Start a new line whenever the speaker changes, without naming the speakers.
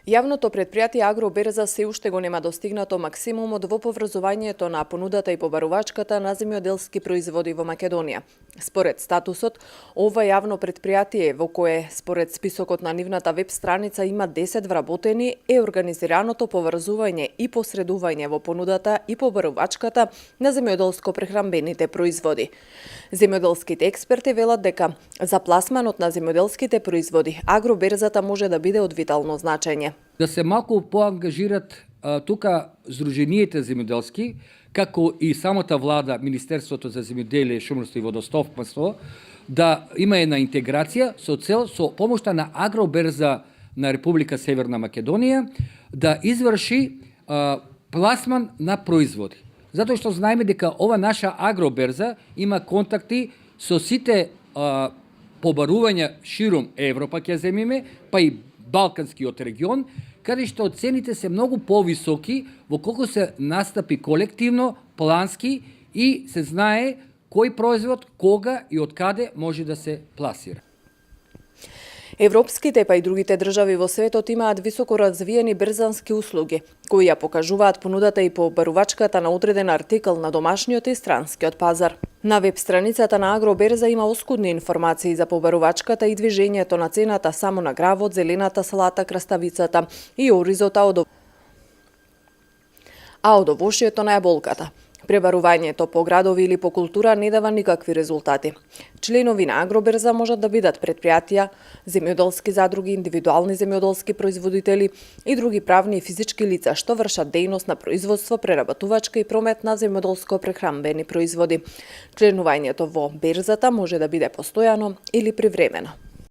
Јавното предпријатие Агроберза се уште го нема достигнато максимумот во поврзувањето на понудата и побарувачката на земјоделски производи во Македонија. Според статусот, ова јавно предпријатие, во кое според списокот на нивната веб страница има 10 вработени, е организираното поврзување и посредување во понудата и побарувачката на земјоделско-прехранбените производи. Земјоделските експерти велат дека за пласманот на земјоделските производи Агроберзата може да биде од витално значење.
Да се малку поангажират тука здруженијите земјоделски, како и самата влада, Министерството за земјоделие, шумарство и водостопанство, да има една интеграција со цел со помошта на Агроберза на Република Северна Македонија да изврши пласман на производи. Затоа што знаеме дека ова наша Агроберза има контакти со сите побарувања широм Европа, ќе земиме, па и Балканскиот регион, каде што цените се многу повисоки во колку се настапи колективно, плански и се знае кој производ, кога и од каде може да се пласира.
Европските па и другите држави во светот имаат високо развиени берзански услуги, кои ја покажуваат понудата и побарувачката на одреден артикл на домашниот и странскиот пазар. На веб страницата на Агроберза има оскудни информации за побарувачката и движењето на цената само на гравот, зелената салата, краставицата и оризота од овошјето на јаболката. Пребарувањето по градови или по култура не дава никакви резултати. Членови на Агроберза можат да бидат предпријатија, земјоделски задруги, индивидуални земјоделски производители и други правни и физички лица што вршат дејност на производство, преработувачка и промет на земјоделско-прехранбени производи. Членувањето во берзата може да биде постојано или привремено.